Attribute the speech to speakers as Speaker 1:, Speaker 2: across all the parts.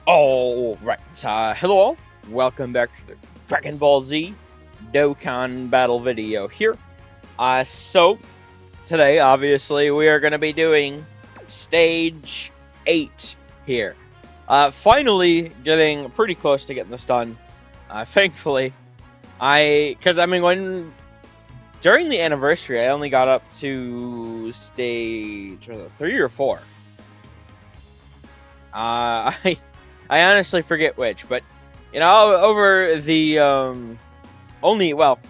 Speaker 1: All right, hello all. Welcome back to the Dragon Ball Z Dokkan battle video here. So today, obviously, we are going to be doing stage 8 here. Finally getting pretty close to getting this done. Thankfully, during the anniversary, I only got up to stage 3 or 4. I honestly forget which, but over the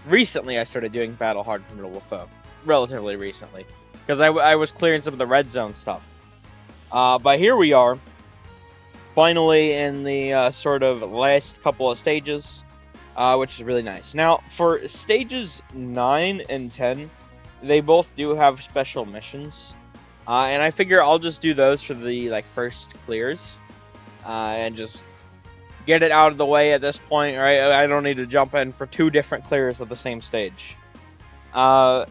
Speaker 1: recently I started doing Battle Hard Formidable Foe, relatively recently, because I was clearing some of the red zone stuff. But here we are, finally in the sort of last couple of stages, which is really nice. Now for stages 9 and 10, they both do have special missions. And I figure I'll just do those for the first clears, and just get it out of the way at this point, right? I don't need to jump in for 2 different clears of the same stage. But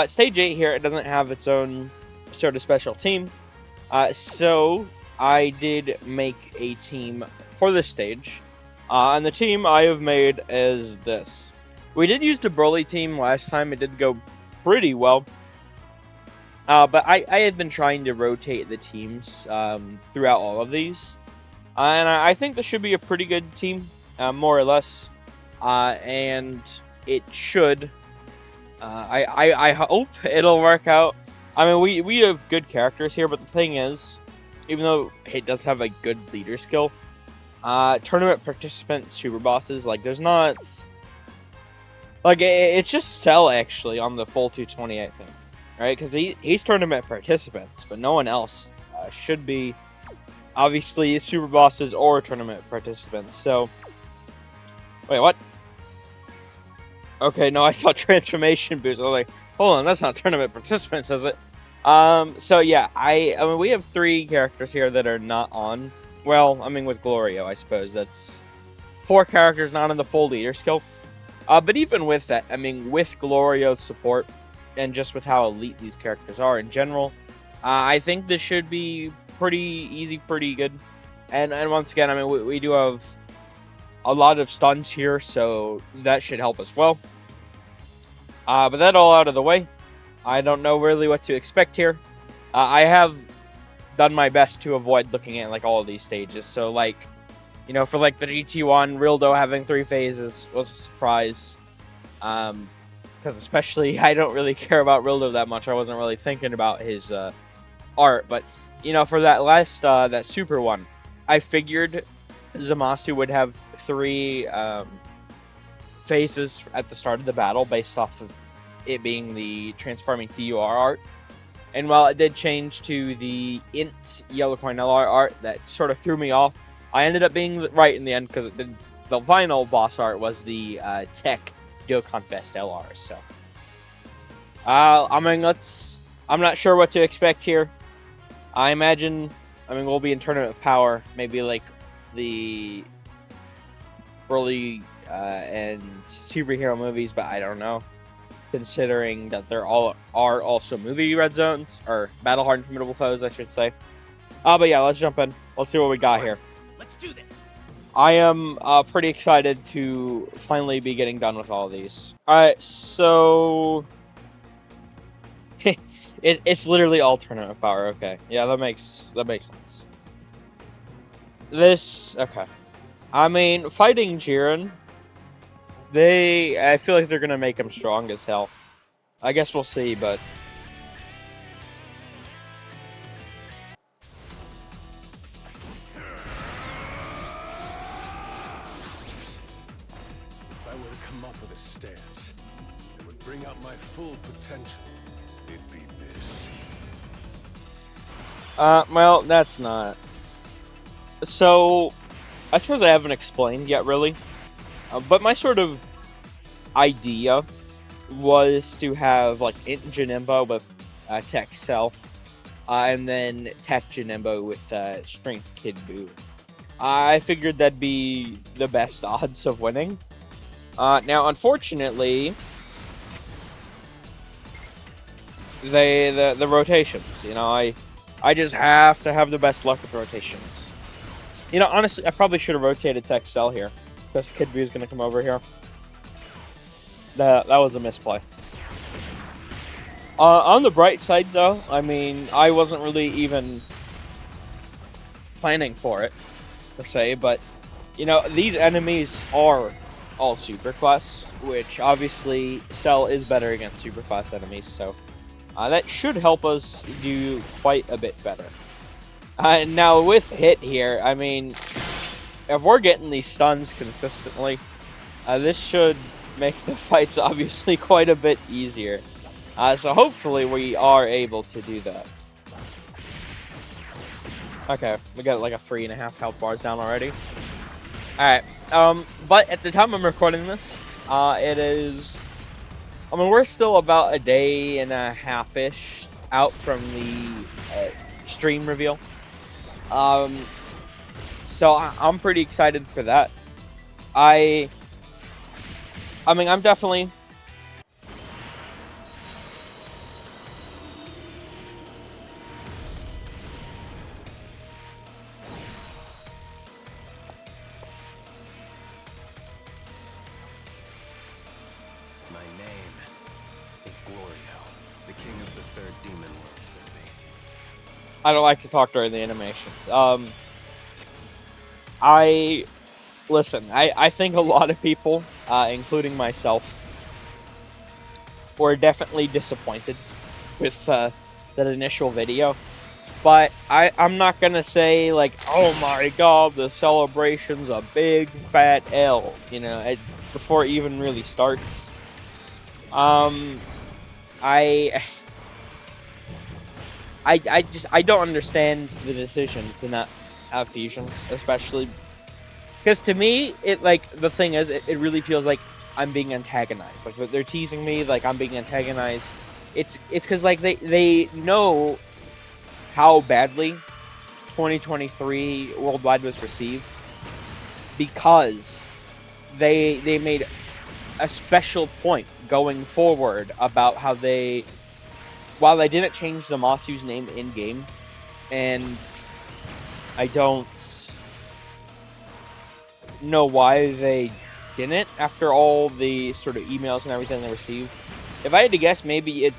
Speaker 1: stage 8 here, it doesn't have its own sort of special team. So I did make a team for this stage. And the team I have made is this. We did use the Broly team last time. It did go pretty well. But I had been trying to rotate the teams throughout all of these. And I think this should be a pretty good team, more or less. And it should. I hope it'll work out. I mean, we have good characters here, but the thing is, even though it does have a good leader skill, tournament participant super bosses, there's not... it's just Cell, actually, on the full 220, I think. Right? Because he's tournament participants, but no one else should be... Obviously, super bosses or tournament participants. So, wait, what? Okay, no, I saw transformation boost. I was like, hold on, that's not tournament participants, is it? So yeah, I mean, we have 3 characters here that are not on. Well, I mean, with Glorio, I suppose that's 4 characters not in the full leader skill. But even with that, I mean, with Glorio's support and just with how elite these characters are in general, I think this should be pretty easy, pretty good. And once again, I mean, we do have a lot of stuns here, so that should help as well. But that all out of the way, I don't know really what to expect here. I have done my best to avoid looking at all of these stages. So for the GT1, Rildo having 3 phases was a surprise. Because especially I don't really care about Rildo that much. I wasn't really thinking about his art, but for that last that super one, I figured Zamasu would have 3 phases at the start of the battle based off of it being the transforming TUR art. And while it did change to the int yellow coin LR art, that sort of threw me off. I ended up being right in the end because the final boss art was the Tech Dokkan Fest LR. So I mean, I'm not sure what to expect here. I imagine, we'll be in Tournament of Power, maybe like the Broly and superhero movies, but I don't know, considering that there are also movie red zones, or Battle Hard and Formidable Foes, I should say. But yeah, let's jump in. Let's see what we got here.
Speaker 2: Let's do this.
Speaker 1: I am pretty excited to finally be getting done with all of these. Alright, so... It's literally all tournament power. Okay, yeah, that makes sense. Okay. I mean, fighting Jiren, I feel like they're gonna make him strong as hell. I guess we'll see, but
Speaker 2: If I were to come up with a stance that would bring out my full potential, it'd be this.
Speaker 1: well, that's not. So, I suppose I haven't explained yet, really. But my sort of idea was to have, Int Janemba with Tech Cell, and then Tech Janemba with Strength Kid Buu. I figured that'd be the best odds of winning. Now, unfortunately, the rotations, I just have to have the best luck with rotations. You know, honestly, I probably should have rotated to Excel here, because Kid View is going to come over here. That was a misplay. On the bright side, though, I mean, I wasn't really even planning for it, per se, but, you know, these enemies are all superclass, which obviously Cell is better against superclass enemies, so that should help us do quite a bit better. Now, with Hit here, I mean, if we're getting these stuns consistently, this should make the fights obviously quite a bit easier. So hopefully we are able to do that. Okay, we got like a 3.5 health bars down already. Alright, but at the time I'm recording this, it is... I mean, we're still about a day and a half-ish out from the stream reveal. So I'm pretty excited for that. I mean, I'm definitely...
Speaker 2: My name is Glorio, the king of the third demon world city.
Speaker 1: I don't like to talk during the animations. Listen, I think a lot of people, including myself, were definitely disappointed with that initial video. But I'm not gonna say, like, oh my god, the celebration's a big fat L, you know, before it even really starts. I don't understand the decision to not have fusions, especially because to me, the thing is, it really feels like I'm being antagonized. Like, they're teasing me, like I'm being antagonized. It's because, like, they know how badly 2023 worldwide was received, because they made a special point going forward about how while they didn't change the Masu's name in game, and I don't know why they didn't after all the sort of emails and everything they received. If I had to guess, maybe it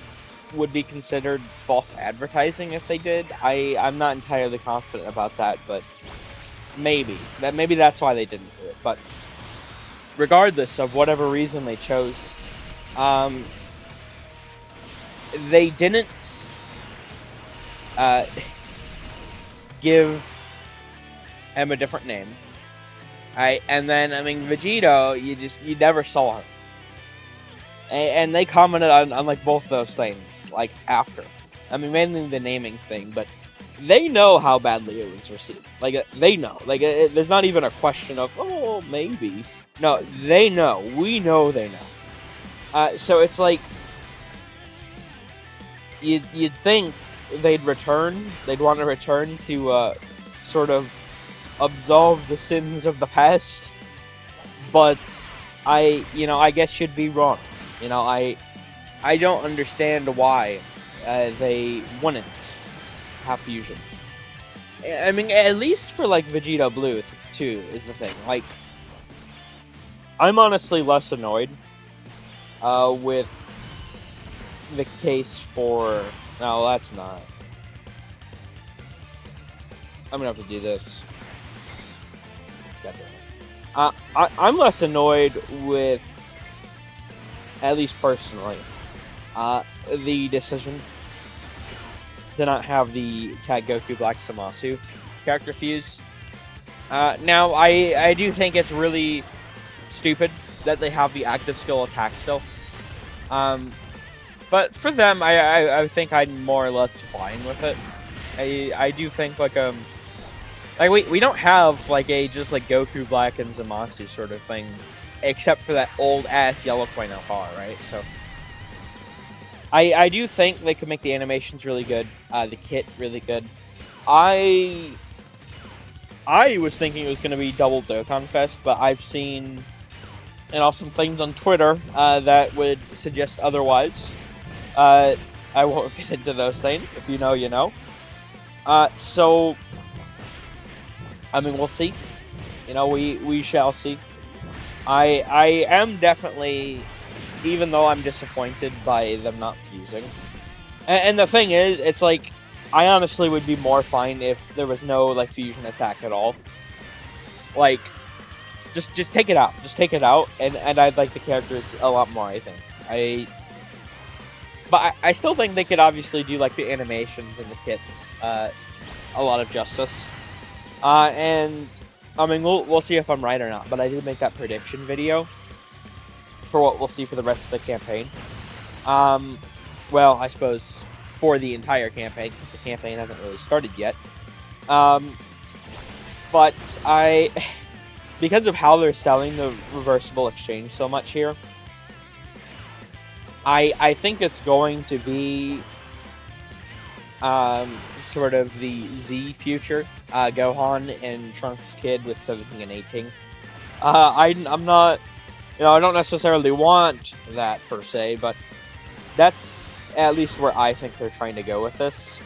Speaker 1: would be considered false advertising if they did. I'm not entirely confident about that, but maybe that's why they didn't do it. But regardless of whatever reason they chose, they didn't give him a different name. And then, I mean, Vegito, you never saw her. And they commented on like both those things, like, after. I mean, mainly the naming thing, but they know how badly it was received. Like, they know. Like, there's not even a question of, oh, maybe. No, they know. We know they know. So it's like, you'd think they'd return. They'd want to return to sort of absolve the sins of the past. But I guess you'd be wrong. You know, I don't understand why they wouldn't have fusions. I mean, at least for, like, Vegeta Blue, too, is the thing. Like, I'm honestly less annoyed with the case for... No, that's not. I'm gonna have to do this. I'm less annoyed with, at least personally, the decision to not have the Tag Goku Black Zamasu character fuse. Now, I do think it's really stupid that they have the active skill attack still. But for them, I think I'm more or less fine with it. I do think, like we don't have like a just like Goku Black and Zamasu sort of thing, except for that old ass Yellow Coin LR, right? So I do think they could make the animations really good, the kit really good. I was thinking it was going to be double Dokkan Fest, but I've seen some things on Twitter that would suggest otherwise. I won't get into those things. If you know, you know. So I mean, we'll see. You know, we shall see. I am definitely, even though I'm disappointed by them not fusing. And the thing is, it's like, I honestly would be more fine if there was no, like, fusion attack at all. Like, just take it out. Just take it out, and I'd like the characters a lot more, I think. But I still think they could obviously do, like, the animations and the kits a lot of justice. And, I mean, we'll see if I'm right or not, but I did make that prediction video for what we'll see for the rest of the campaign. Well, I suppose for the entire campaign, because the campaign hasn't really started yet. But because of how they're selling the reversible exchange so much here, I think it's going to be sort of the Z future, Gohan and Trunks Kid with 17 and 18. I'm not, I don't necessarily want that per se, but that's at least where I think they're trying to go with this.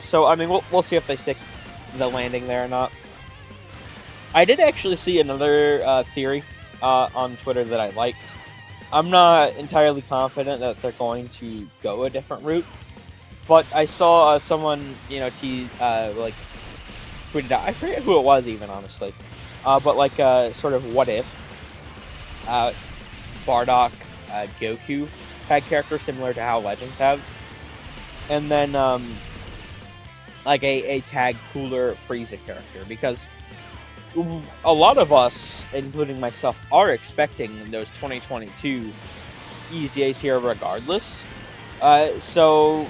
Speaker 1: So I mean, we'll see if they stick the landing there or not. I did actually see another theory on Twitter that I liked. I'm not entirely confident that they're going to go a different route, but I saw someone, like tweeted out. I forget who it was even, honestly. But like sort of what if Bardock, Goku had characters similar to how Legends have, and then like a tag cooler Frieza character, because a lot of us, including myself, are expecting those 2022 EZAs here regardless. So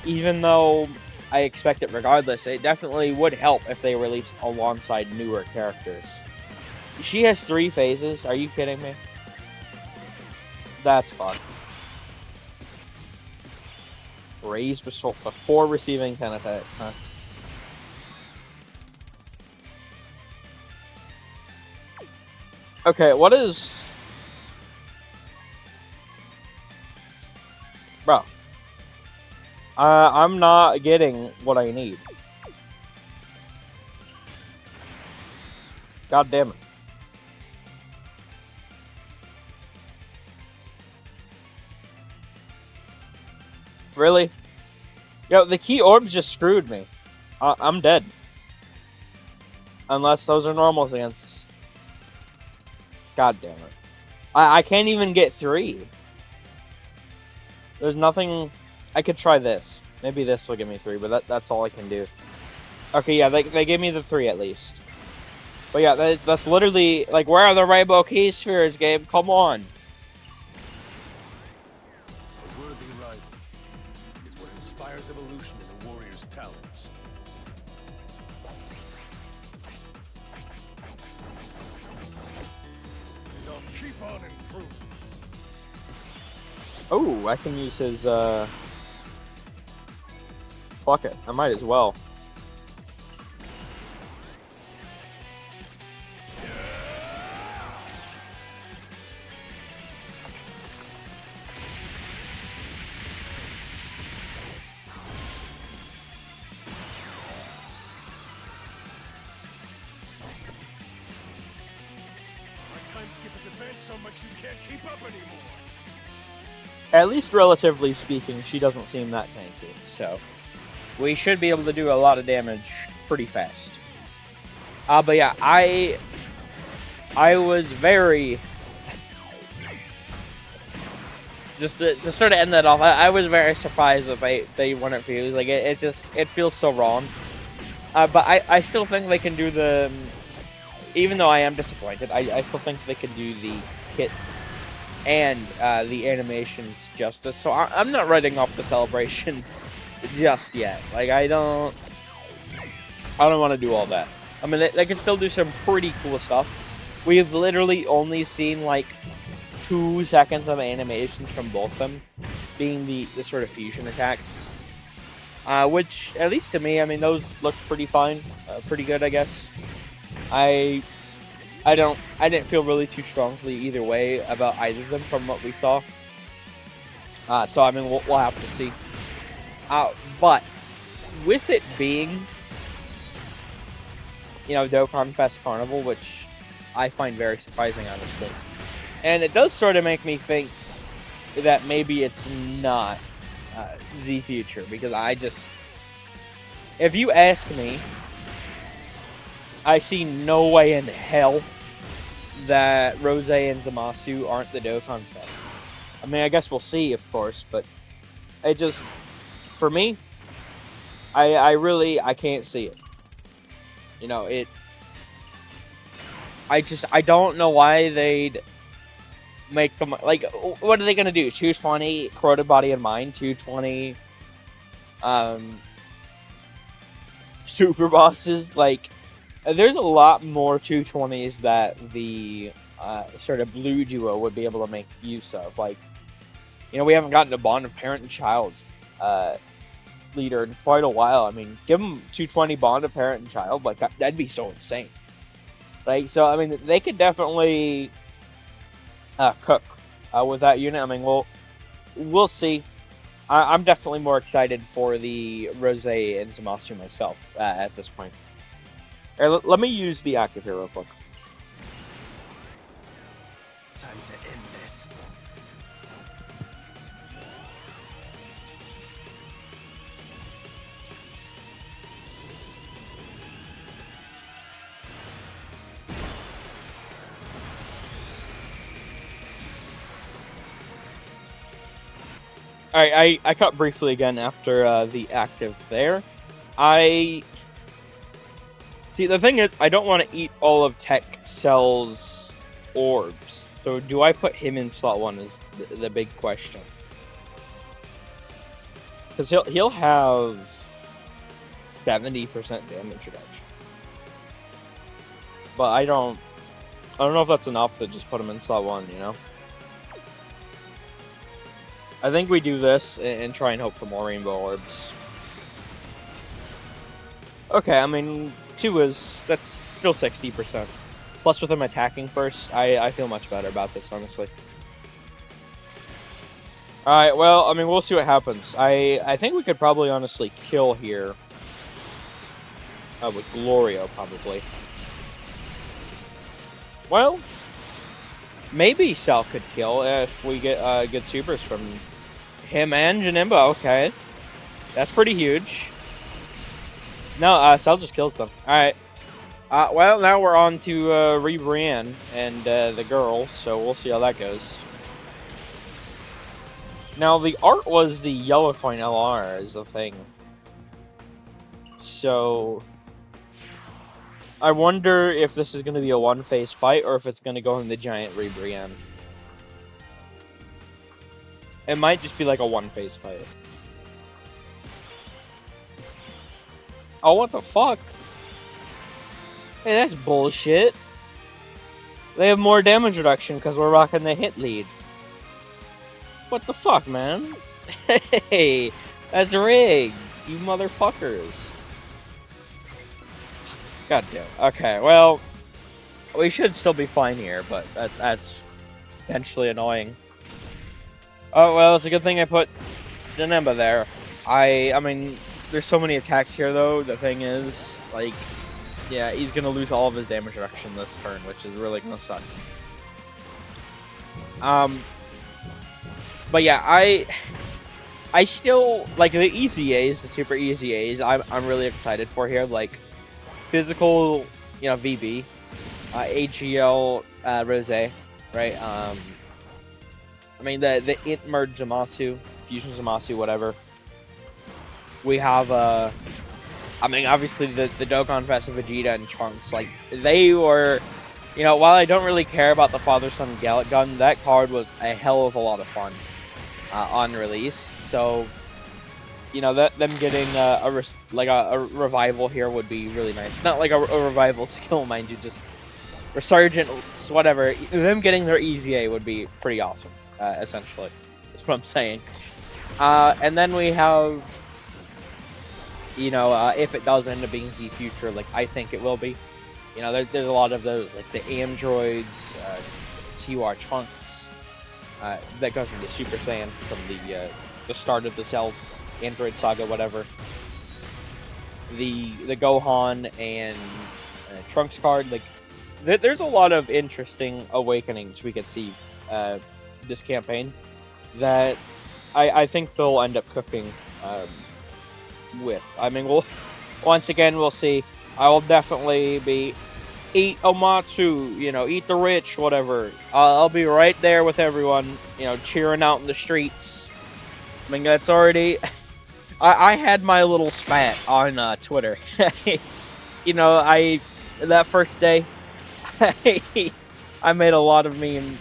Speaker 1: even though I expect it regardless, it definitely would help if they released alongside newer characters. She has 3 phases. Are you kidding me? That's fun. Raised before receiving 10 attacks, huh? Okay, what is... Bro. I'm not getting what I need. God damn it. Really? Yo, the key orbs just screwed me. I'm dead. Unless those are normals against... God damn it. I can't even get 3. There's nothing... I could try this. Maybe this will give me 3, but that's all I can do. Okay, yeah, they gave me the 3 at least. But yeah, that's literally... Like, where are the rainbow key spheres, Gabe? Come on.
Speaker 2: A worthy rival is what inspires evolution in a warrior's talents. And I'll keep on improving.
Speaker 1: Oh, I can use his, Fuck it, I might as well.
Speaker 2: So much you can't keep up anymore.
Speaker 1: At least relatively speaking, she doesn't seem that tanky, so we should be able to do a lot of damage pretty fast. But yeah, I was very... Just to sort of end that off, I was very surprised that they wouldn't fuse. Like, it feels so wrong. But I still think they can do the... Even though I am disappointed, I still think they can do the kits and the animations justice. So I'm not writing off the celebration just yet. Like, I don't want to do all that. I mean, they can still do some pretty cool stuff. We've literally only seen like 2 seconds of animations from both of them, being the sort of fusion attacks. Which, at least to me, I mean, those look pretty fine, pretty good, I guess. I didn't feel really too strongly either way about either of them from what we saw. So I mean, we'll have to see. But with it being Dokkan Fest Carnival, which I find very surprising, honestly. And it does sort of make me think that maybe it's not Z Future, because if you ask me, I see no way in hell that Rose and Zamasu aren't the Dokkan Fest. I mean, I guess we'll see, of course, but for me, I can't see it. I don't know why they'd make them, like, what are they gonna do? 220, Corroded Body and Mind, 220, Super Bosses, like, there's a lot more 220s that the sort of blue duo would be able to make use of. Like, we haven't gotten a Bond of Parent and Child leader in quite a while. I mean, give them 220 Bond of Parent and Child, like, that'd be so insane. Like, so, I mean, they could definitely cook with that unit. I mean, we'll see. I'm definitely more excited for the Rose and Zamasu myself at this point. Let me use the active here real quick.
Speaker 2: Time to end this.
Speaker 1: Alright, I cut briefly again after the active there. See, the thing is, I don't want to eat all of Tech Cell's orbs. So do I put him in slot 1 is the big question. Because he'll have 70% damage reduction. But I don't know if that's enough to just put him in slot 1, I think we do this and try and hope for more rainbow orbs. Okay, I mean, that's still 60%. Plus with him attacking first, I feel much better about this, honestly. Alright, well, I mean, we'll see what happens. I think we could probably honestly kill here. With Glorio, probably. Well, maybe Cell could kill if we get good supers from him and Janemba. Okay, that's pretty huge. No, Cell just kills them. Alright. Well, now we're on to Rebrian and the girls, so we'll see how that goes. Now, the art was the yellow coin LR is the thing. So I wonder if this is going to be a one-phase fight or if it's going to go in the giant Rebrian. It might just be like a one-phase fight. Oh, what the fuck? Hey, that's bullshit. They have more damage reduction because we're rocking the hit lead. What the fuck, man? Hey, that's rigged, you motherfuckers. God damn. Okay, well, we should still be fine here, but that's potentially annoying. Oh, well, it's a good thing I put Janemba there. I mean, there's so many attacks here, though. The thing is, like, yeah, he's gonna lose all of his damage reduction this turn, which is really gonna suck. But yeah, I still like the easy A's, the super easy A's. I'm really excited for here, like physical, VB, AGL, Rose, right? I mean the int merge Zamasu, fusion Zamasu, whatever. We have I mean, obviously the Dokkan Fest with Vegeta and Trunks, like, they were, while I don't really care about the father-son Gallic Gun, that card was a hell of a lot of fun on release. So, them getting a revival here would be really nice. Not like a revival skill, mind you, just resurgent, whatever. Them getting their easy A would be pretty awesome, essentially. That's what I'm saying. And then we have, if it does end up being Z Future, like I think it will be, there's a lot of those, like the androids, TUR Trunks, that goes into Super Saiyan from the start of the Cell Android saga, whatever. The Gohan and Trunks card. Like, there's a lot of interesting awakenings we could see this campaign that I think they'll end up cooking with. I mean, once again we'll see. I will definitely be eat Omatsu, eat the rich, whatever. I'll be right there with everyone, cheering out in the streets. I mean, that's already. I had my little spat on Twitter. That first day, I made a lot of meme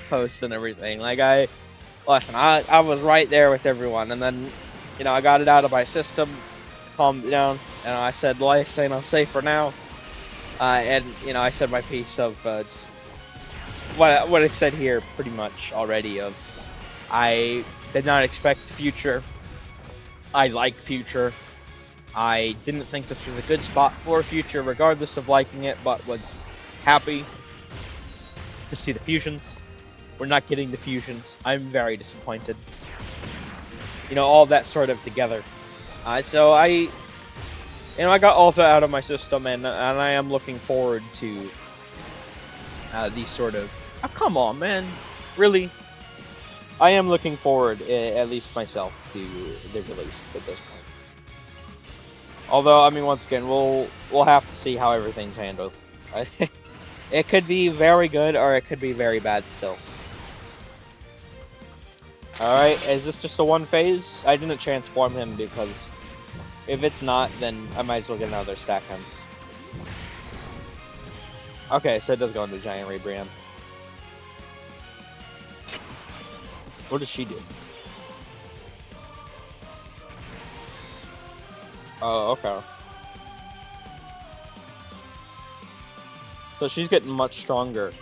Speaker 1: posts and everything. Like, I was right there with everyone, and then, I got it out of my system, calmed down, and I said, last thing I'll say for now. And I said my piece of just what I've said here pretty much already. Of I did not expect Future. I like Future. I didn't think this was a good spot for Future, regardless of liking it, but was happy to see the fusions. We're not getting the fusions. I'm very disappointed. All that sort of together. So I got all that out of my system, and I am looking forward to these sort of. Oh, come on, man! Really, I am looking forward, at least myself, to the releases at this point. Although, I mean, once again, we'll have to see how everything's handled. It could be very good, or it could be very bad still. All right, is this just a one phase? I didn't transform him because. If it's not, then I might as well get another stack him. Okay, so it does go into Giant Rebrand. What does she do? Oh, okay. So she's getting much stronger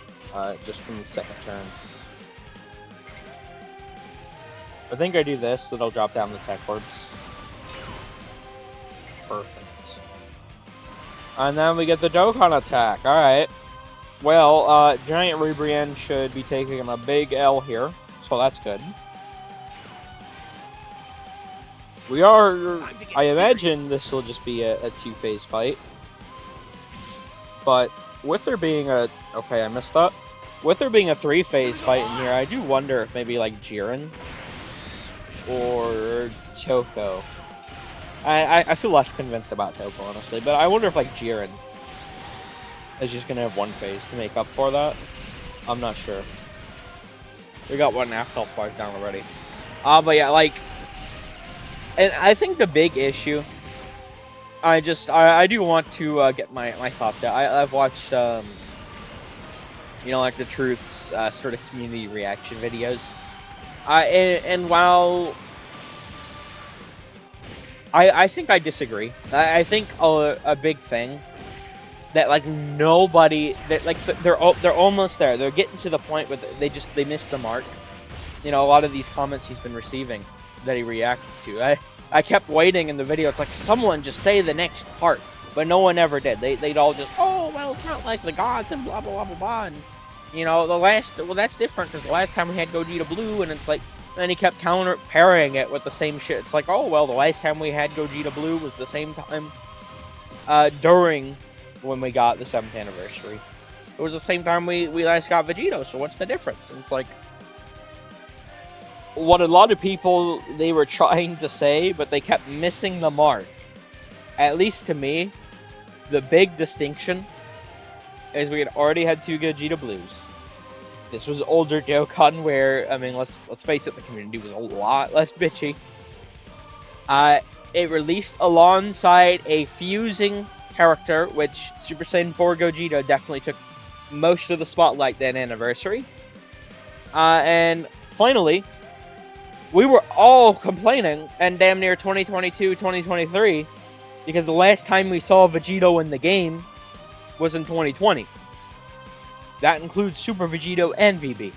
Speaker 1: just from the second turn. I think I do this, so it'll drop down the tech orbs. Perfect. And then we get the Dokkan attack. Alright. Well, Giant Rebrand should be taking a big L here, so that's good. We are... I imagine this will just be a two-phase fight. But with there being a... Okay, I missed that. With there being a three-phase fight in here, I do wonder if maybe, like, Jiren or Toko. I feel less convinced about Toko, honestly, but I wonder if, like, Jiren is just gonna have one phase to make up for that. I'm not sure. We got one half health bars down already. But yeah, like, and I think the big issue, I do want to get my thoughts out. I've watched, like, the Truth's sort of community reaction videos. And while I think I disagree. I think a big thing that, like, nobody that, like, they're almost there. They're getting to the point where they missed the mark. A lot of these comments he's been receiving that he reacted to. I kept waiting in the video. It's like, someone just say the next part, but no one ever did. They'd all just, oh, well, it's not like the gods and blah blah blah blah blah. And, that's different because the last time we had Gogeta Blue, and it's like. Then he kept pairing it with the same shit. It's like, oh, well, the last time we had Gogeta Blue was the same time during when we got the 7th anniversary. It was the same time we last got Vegito, so what's the difference? And it's like, what a lot of people, they were trying to say, but they kept missing the mark. At least to me, the big distinction is we had already had 2 Gogeta Blues. This was older Dokkan where, I mean, let's face it, the community was a lot less bitchy. It released alongside a fusing character, which Super Saiyan 4 Gogeta definitely took most of the spotlight that anniversary. And finally, we were all complaining, and damn near 2022, 2023, because the last time we saw Vegito in the game was in 2020. That includes Super Vegito and VB.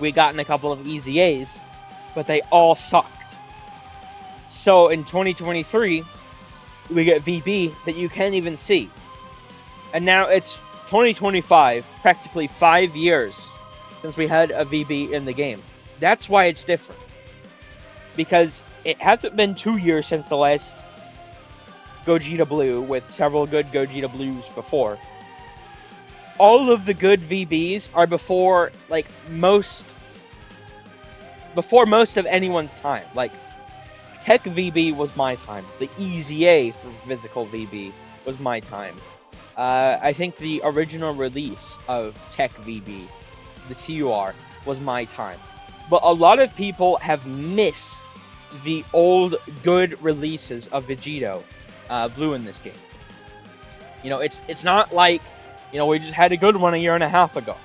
Speaker 1: We gotten a couple of Easy A's, but they all sucked. So in 2023, we get VB that you can't even see. And now it's 2025, practically 5 years since we had a VB in the game. That's why it's different. Because it hasn't been 2 years since the last Gogeta Blue with several good Gogeta Blues before. All of the good VBs are before most of anyone's time. Like Tech VB was my time. The EZA for physical VB was my time. I think the original release of Tech VB, the TUR, was my time. But a lot of people have missed the old good releases of Vegito Blue in this game. You know, it's not like, you know, we just had a good one a year and a half ago,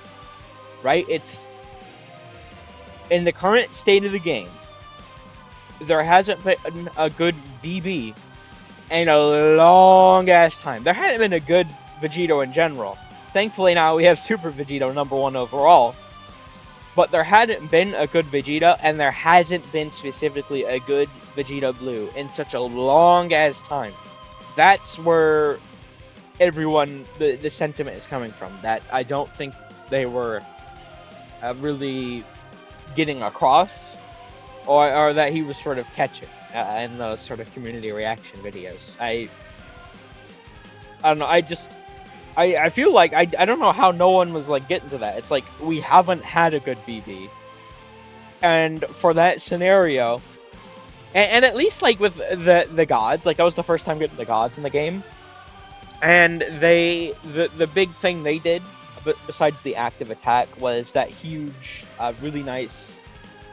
Speaker 1: right? It's in the current state of the game. There hasn't been a good VB in a long ass time. There hadn't been a good Vegito in general. Thankfully now we have Super Vegito #1 overall. But there hadn't been a good Vegeta, and there hasn't been specifically a good Vegeta Blue in such a long ass time. That's where everyone, the sentiment is coming from. That I don't think they were really getting across, or that he was sort of catching in those sort of community reaction videos. I don't know. I feel like I don't know how no one was like getting to that. It's like we haven't had a good VB, and for that scenario, and at least like with the gods, like that was the first time getting the gods in the game, and the big thing they did, besides the active attack, was that huge, really nice,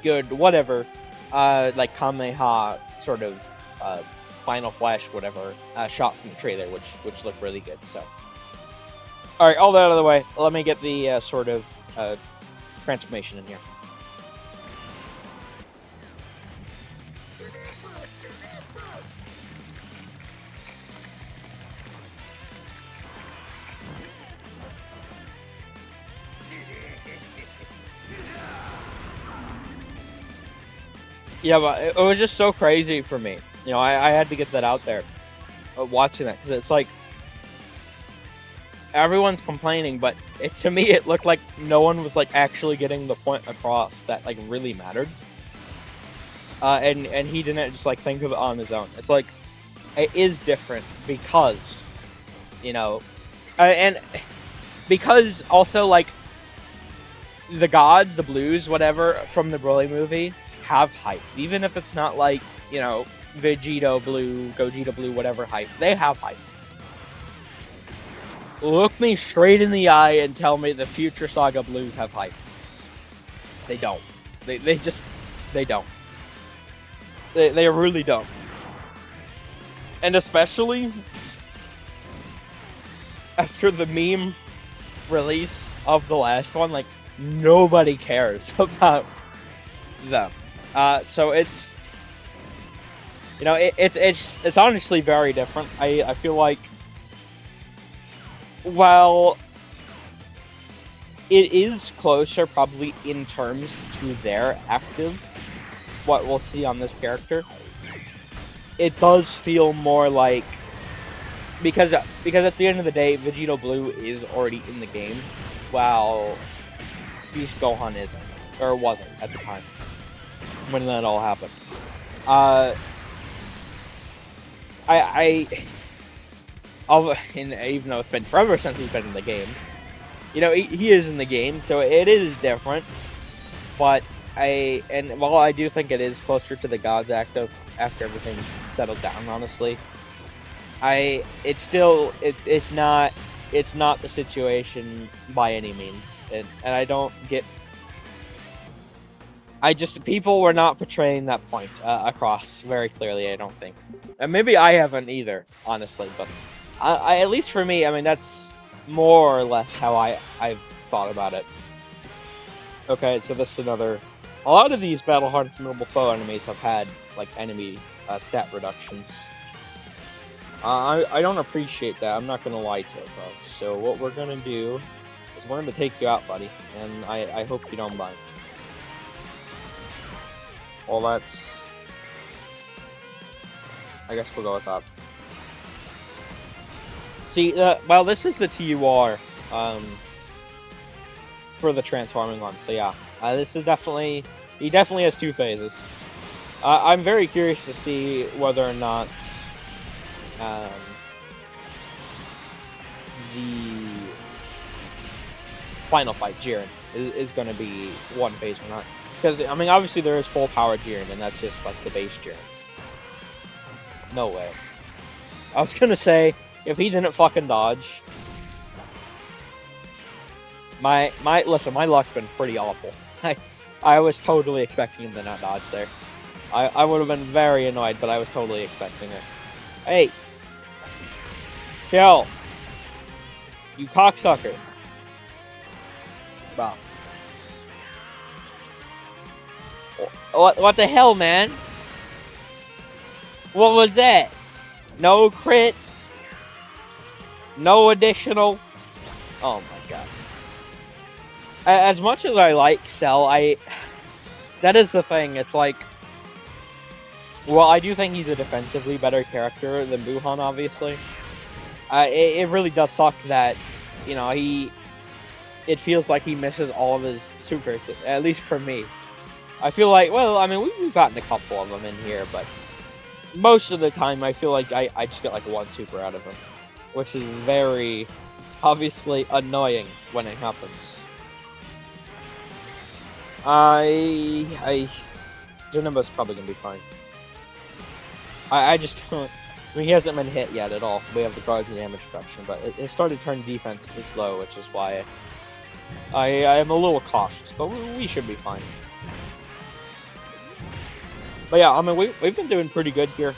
Speaker 1: good whatever, like Kamehameha sort of final flash whatever shot from the trailer, which looked really good. So. Alright, all that out of the way, let me get the sort of transformation in here. Yeah, but it was just so crazy for me. You know, I had to get that out there, watching that, because it's like, everyone's complaining, but to me it looked like no one was like actually getting the point across that like really mattered. And he didn't just like think of it on his own. It's like it is different because, you know, and because also like the gods, the blues, whatever from the Broly movie have hype, even if it's not like, you know, Vegito Blue, Gogeta Blue, whatever hype, they have hype. Look me straight in the eye and tell me the future Saga Blues have hype. They don't. They don't. They really don't. And especially after the meme release of the last one, like nobody cares about them. So it's, you know, it's honestly very different. I feel like, while it is closer probably in terms to their active, what we'll see on this character, it does feel more like, because at the end of the day, Vegito Blue is already in the game, while Beast Gohan isn't, or wasn't at the time when that all happened. Even though it's been forever since he's been in the game, you know, he is in the game, so it is different. But while I do think it is closer to the gods active after everything's settled down, honestly, it's not the situation by any means, and I don't get. People were not portraying that point across very clearly, I don't think. And maybe I haven't either, honestly, but at least for me, I mean, that's more or less how I've thought about it. Okay, so this is another. A lot of these Battle Hard Formidable Foe enemies have had like enemy stat reductions. I don't appreciate that. I'm not gonna lie to it, bro. So what we're gonna do is we're gonna take you out, buddy, and I hope you don't mind. Well, that's. I guess we'll go with that. See, well, this is the TUR for the transforming one, so yeah. This is definitely... He definitely has two phases. I'm very curious to see whether or not the final fight, Jiren, is going to be one phase or not. Because, I mean, obviously there is full power Jiren, and that's just like the base Jiren. No way. I was going to say, if he didn't fucking dodge... Listen, my luck's been pretty awful. I was totally expecting him to not dodge there. I would have been very annoyed, but I was totally expecting it. Hey! Ciel! You cocksucker! Bro. What the hell, man? What was that? No crit? No additional? Oh my god. As much as I like Cell, that is the thing, it's like... Well, I do think he's a defensively better character than Buhan, obviously. It really does suck that, you know, it feels like he misses all of his supers, at least for me. I feel like, well, I mean, we've gotten a couple of them in here, but most of the time I feel like I just get like one super out of him, which is very, obviously, annoying when it happens. Janemba's probably gonna be fine. I just don't... I mean, he hasn't been hit yet at all. We have the guards and damage reduction, but it started turning defense this low, which is why I am a little cautious, but we should be fine. But yeah, I mean, we've been doing pretty good here.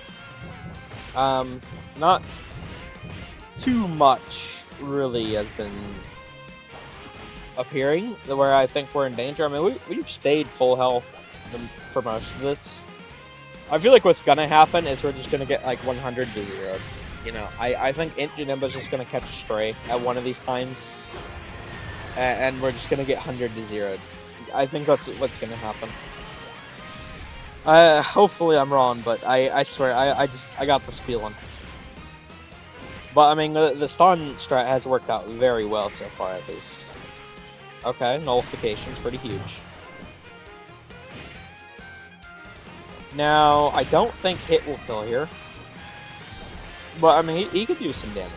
Speaker 1: Not too much really has been appearing where I think we're in danger. I mean, we've stayed full health for most of this. I feel like what's gonna happen is we're just gonna get like 100 to 0. You know, I think Janemba's just gonna catch a stray at one of these times, and we're just gonna get 100 to 0. I think that's what's gonna happen. Hopefully I'm wrong, but I swear I got this feeling. But I mean, the stun strat has worked out very well so far, at least. Okay, nullification's pretty huge. Now, I don't think hit will kill here. But, I mean, he could do some damage.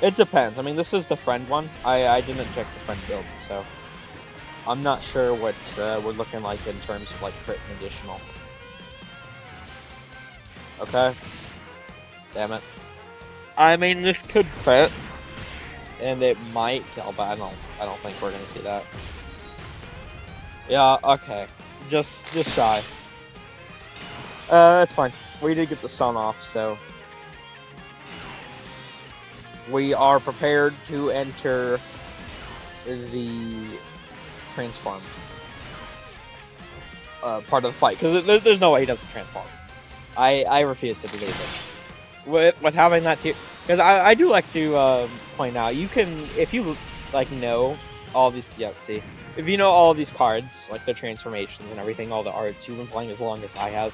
Speaker 1: It depends. I mean, this is the friend one. I didn't check the friend build, so... I'm not sure what we're looking like in terms of, like, crit and additional. Okay. Damn it. I mean, this could crit. And it might kill, but I don't think we're gonna see that. Yeah, okay. Just shy. That's fine. We did get the sun off, so... We are prepared to enter the transformed part of the fight, because there's no way he doesn't transform. I refuse to believe it. With having that too, because I do like to point out, you can, if you like know all these, yeah, see, if you know all these cards, like the transformations and everything, all the arts, you've been playing as long as I have,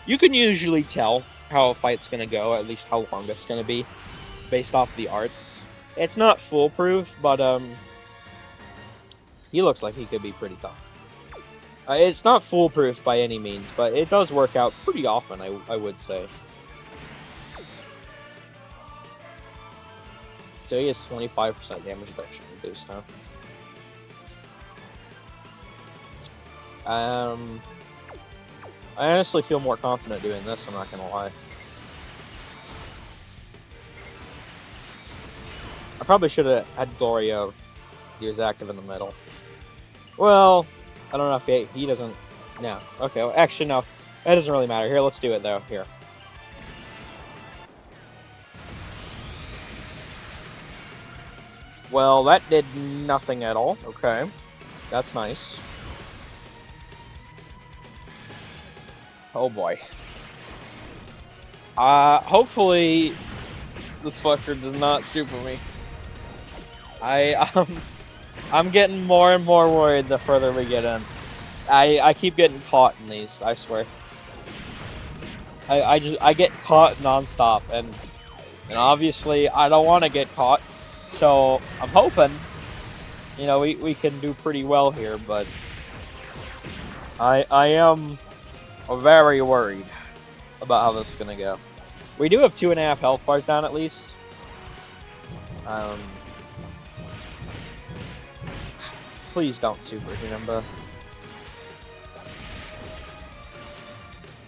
Speaker 1: you can usually tell how a fight's gonna go, at least how long it's gonna be, based off the arts. It's not foolproof, but he looks like he could be pretty tough. It's not foolproof by any means, but it does work out pretty often, I would say. So he has 25% damage reduction boost now. I honestly feel more confident doing this, I'm not gonna lie. I probably should have had Gloria. He was active in the middle. Well, I don't know if he doesn't... No. Okay, well, actually, no. That doesn't really matter. Here, let's do it, though. Here. Well, that did nothing at all. Okay. That's nice. Oh, boy. Hopefully, this fucker does not super me. I'm getting more and more worried the further we get in. I keep getting caught in these, I swear. I get caught non-stop, and obviously I don't want to get caught, so I'm hoping, you know, we can do pretty well here, but I am very worried. about how this is gonna go. We do have 2.5 health bars down at least. Please don't super Janemba.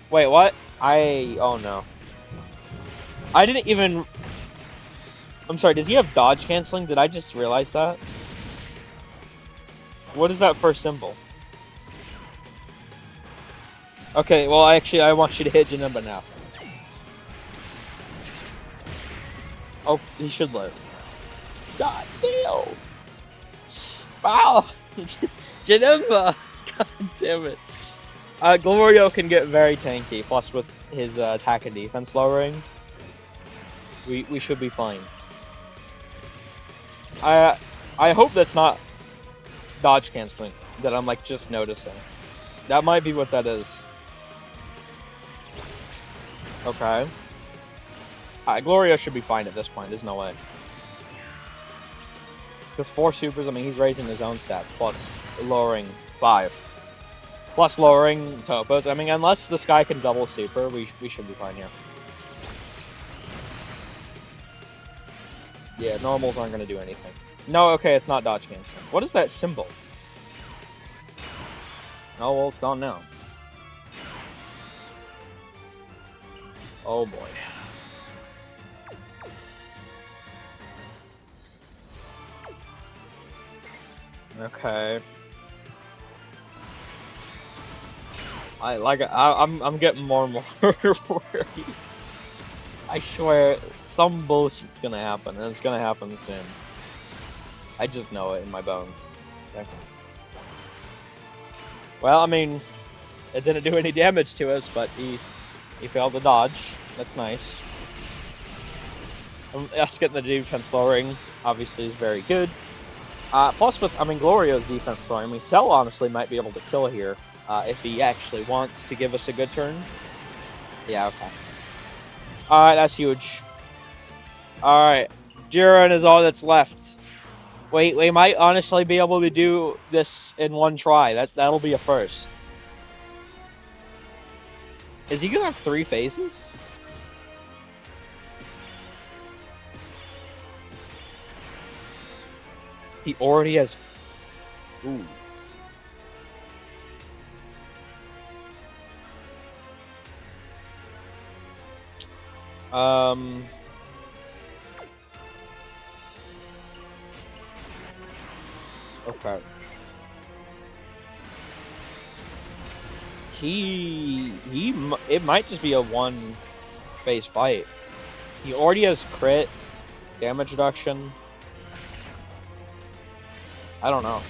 Speaker 1: Wait, what? Oh no. I didn't even... I'm sorry, does he have dodge canceling? Did I just realize that? What is that first symbol? Okay, well actually I want you to hit Janemba now. Oh, he should live. God damn! Wow! Janemba! God damn it. Glorio can get very tanky, plus with his attack and defense lowering. We should be fine. I hope that's not dodge canceling that I'm like just noticing. That might be what that is. Okay. Glorio should be fine at this point. There's no way. Because 4 supers, I mean, he's raising his own stats, plus lowering 5. Plus lowering Topos. I mean, unless this guy can double super, we should be fine here. Yeah, normals aren't going to do anything. No, okay, it's not dodge canceling. What is that symbol? Oh, well, it's gone now. Oh, boy. Okay. I'm getting more and more worried. I swear, some bullshit's gonna happen, and it's gonna happen soon. I just know it in my bones. Okay. Well, I mean, it didn't do any damage to us, but he failed to dodge. That's nice. Us getting the defense lowering, obviously, is very good. Plus, with, I mean, Glorio's defense lowering, I mean, Cell honestly might be able to kill here if he actually wants to give us a good turn. Yeah, okay. Alright, that's huge. Alright, Jiren is all that's left. We might honestly be able to do this in one try. That'll be a first. Is he gonna have 3 phases? He already has... Ooh. Okay. It might just be a 1 phase fight. He already has crit, damage reduction. I don't know.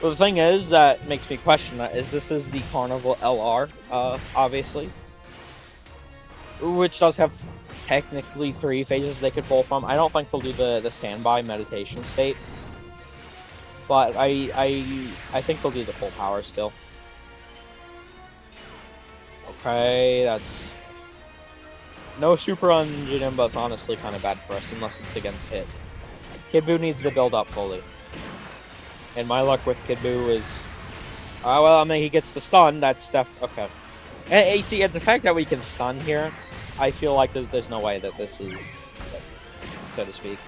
Speaker 1: Well, the thing is that makes me question that this is the Carnival LR, obviously, which does have technically 3 phases they could pull from. I don't think they'll do the standby meditation state, but I think they'll do the full power still. Okay, that's no super on Janemba is honestly kind of bad for us unless it's against hit. Kid Buu needs to build up fully. And my luck with Kid Buu is... well, I mean, he gets the stun, that's okay. And you see, the fact that we can stun here, I feel like there's no way that this is... so to speak.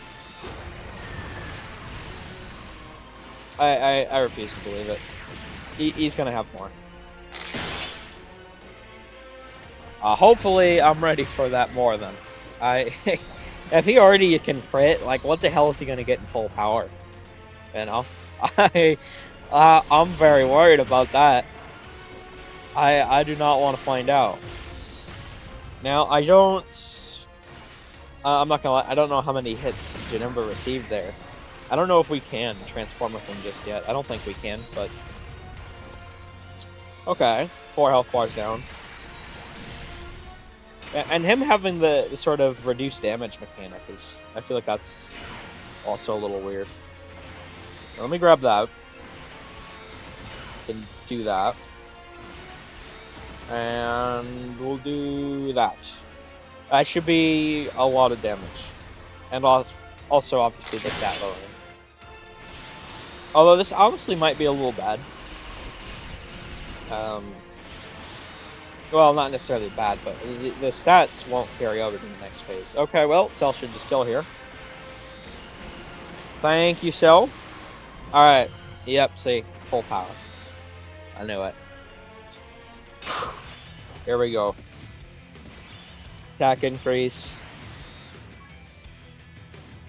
Speaker 1: I refuse to believe it. He's gonna have more. Hopefully, I'm ready for that more then. If he already can crit, like, what the hell is he gonna get in full power? You know? I'm very worried about that. I do not want to find out. Now, I don't... I'm not gonna lie, I don't know how many hits Janemba received there. I don't know if we can transform with him just yet. I don't think we can, but... Okay, 4 health bars down. And him having the sort of reduced damage mechanic is... I feel like that's also a little weird. Let me grab that. Can do that. And we'll do that. That should be a lot of damage. And also obviously the stat lowering. Although this honestly might be a little bad. Well, not necessarily bad, but the stats won't carry over to the next phase. Okay, well, Cell should just kill here. Thank you, Cell. Alright. Yep, see. Full power. I knew it. Here we go. Attack increase.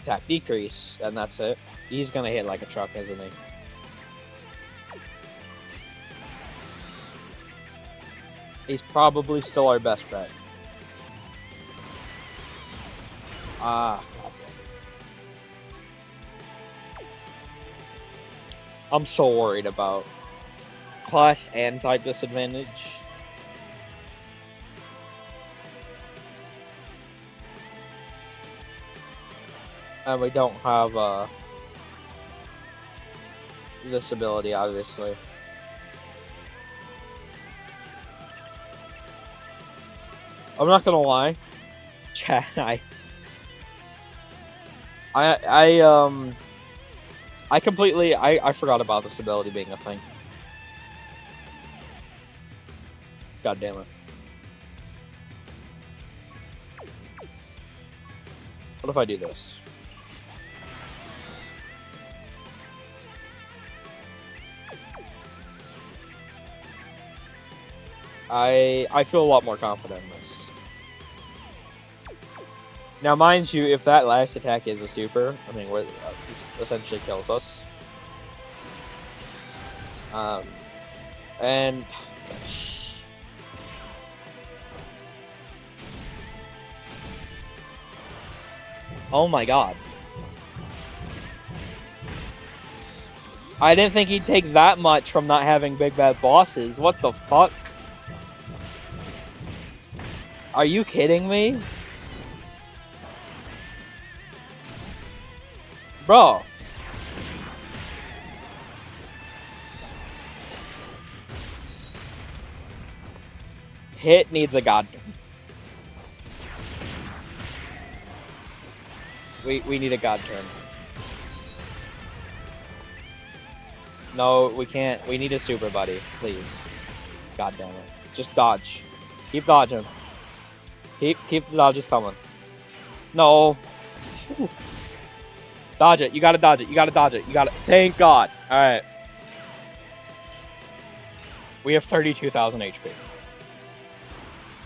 Speaker 1: Attack decrease. And that's it. He's gonna hit like a truck, isn't he? He's probably still our best bet. Ah. I'm so worried about class and type disadvantage. And we don't have this ability, obviously. I'm not gonna lie, chat. I completely I forgot about this ability being a thing. God damn it. What if I do this? I feel a lot more confident in this. Now, mind you, if that last attack is a super, I mean, this essentially kills us. And oh my god. I didn't think he'd take that much from not having big bad bosses. What the fuck? Are you kidding me? Bro. Hit needs a god turn. We need a god turn. No, we can't. We need a super buddy, please. God damn it. Just dodge. Keep dodging. Keep the dodges coming. No. Whew. Dodge it. You gotta dodge it. You gotta dodge it. You gotta. Thank God. Alright. We have 32,000 HP.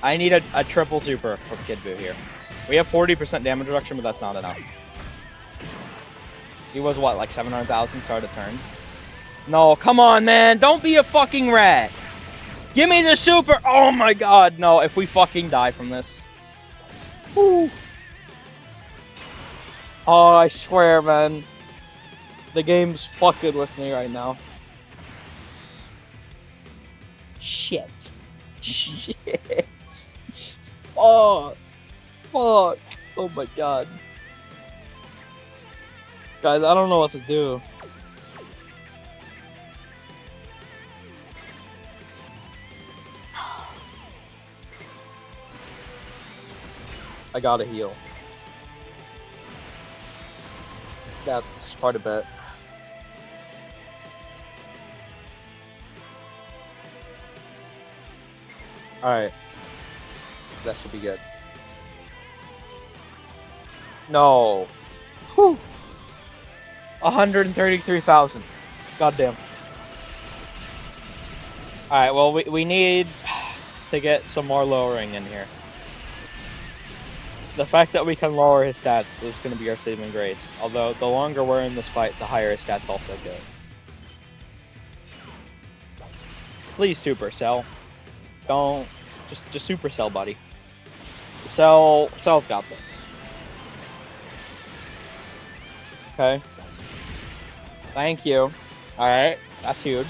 Speaker 1: I need a triple super from Kid Buu here. We have 40% damage reduction, but that's not enough. He was what, like 700,000 start of turn? No, come on, man. Don't be a fucking rat. Give me the super. Oh my god. No, if we fucking die from this. Woo. Oh, I swear, man. The game's fucking with me right now. Shit. Shit. Oh. Fuck. Oh my god. Guys, I don't know what to do. I gotta heal. That's quite a bit. Alright. That should be good. No. Whew. 133,000. Goddamn. Alright, well, we need to get some more lowering in here. The fact that we can lower his stats is going to be our saving grace. Although, the longer we're in this fight, the higher his stats also go. Please, Supercell. Don't... Just Supercell, buddy. Cell's got this. Okay. Thank you. Alright, that's huge.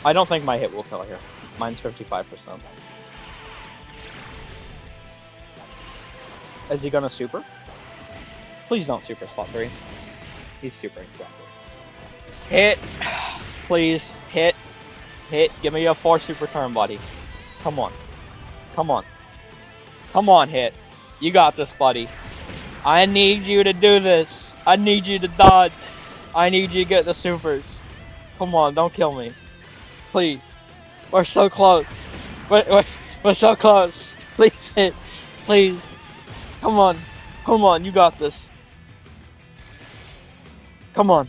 Speaker 1: I don't think my hit will kill here. Mine's 55%. Is he gonna super? Please don't super slot 3. He's supering slot 3. Hit! Please, hit. Hit. Give me a 4 super turn, buddy. Come on. Come on. Come on, hit. You got this, buddy. I need you to do this. I need you to dodge. I need you to get the supers. Come on, don't kill me. Please. We're so close. We're so close. Please hit. Please. Come on. Come on. You got this. Come on.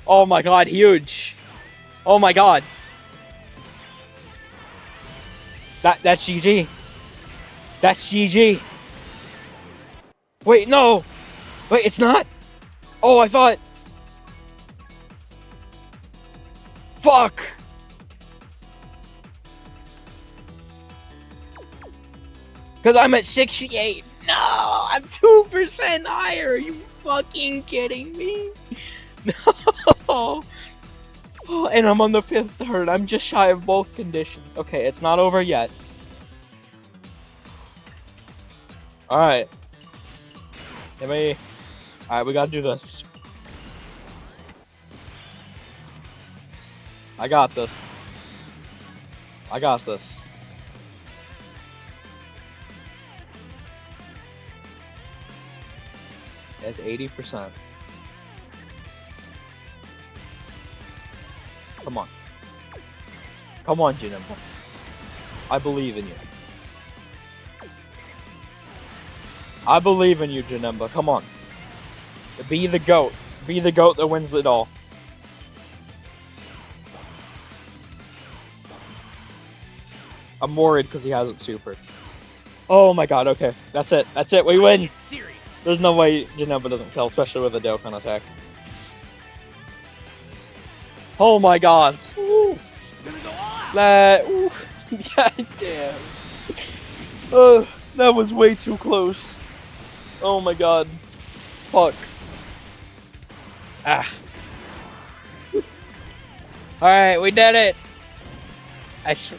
Speaker 1: Oh my god, huge. Oh my god. That's GG. That's GG. Wait, no. Wait, it's not. Oh, I thought. Fuck. Because I'm at 68. No, I'm 2% higher. Are you fucking kidding me? No. Oh, and I'm on the 5th turn. I'm just shy of both conditions. Okay, it's not over yet. Alright. Alright, we gotta do this. I got this. I got this. It's 80%. Come on. Come on, Janemba. I believe in you. I believe in you, Janemba. Come on. Be the GOAT. Be the GOAT that wins it all. I'm worried because he hasn't supered. Oh my god, okay. That's it. That's it. We win. There's no way Janemba doesn't kill, especially with a Dokkan attack. Oh my god. Ooh. Ooh. God damn. That was way too close. Oh my god. Fuck. Ah. Alright, we did it.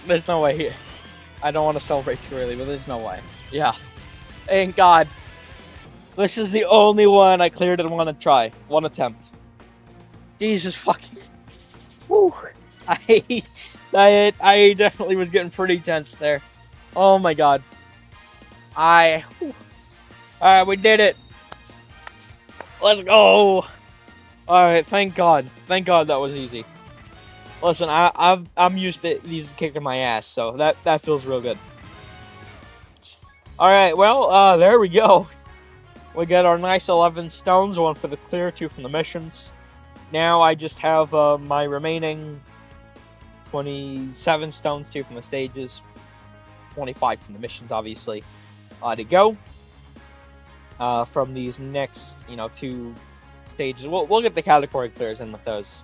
Speaker 1: There's no way here. I don't want to celebrate too early, but there's no way. Yeah. Thank God. This is the only one I cleared in one try. One attempt. Jesus fucking... Woo. I definitely was getting pretty tense there. Oh my god. Alright, we did it. Let's go. Alright, thank God. Thank God that was easy. Listen, I'm used to these kicking my ass, so that feels real good. Alright, well, there we go. We got our nice 11 stones, one for the clear, 2 from the missions. Now I just have my remaining 27 stones, 2 from the stages, 25 from the missions, obviously, to go. From these next, 2 stages. We'll get the category clears in with those.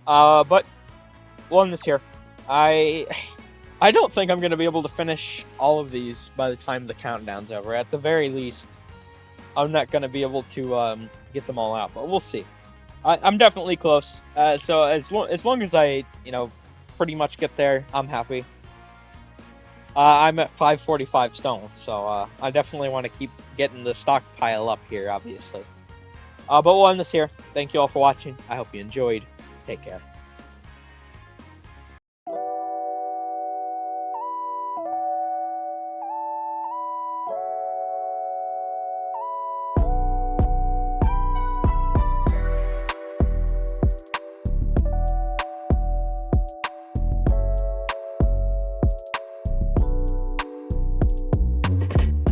Speaker 1: But we'll end this here. I don't think I'm going to be able to finish all of these by the time the countdown's over. At the very least, I'm not going to be able to get them all out, but we'll see. I'm definitely close. So as long as I, pretty much get there, I'm happy. I'm at 545 stones, so I definitely want to keep getting the stockpile up here, obviously. But we'll end this here. Thank you all for watching. I hope you enjoyed. Take care.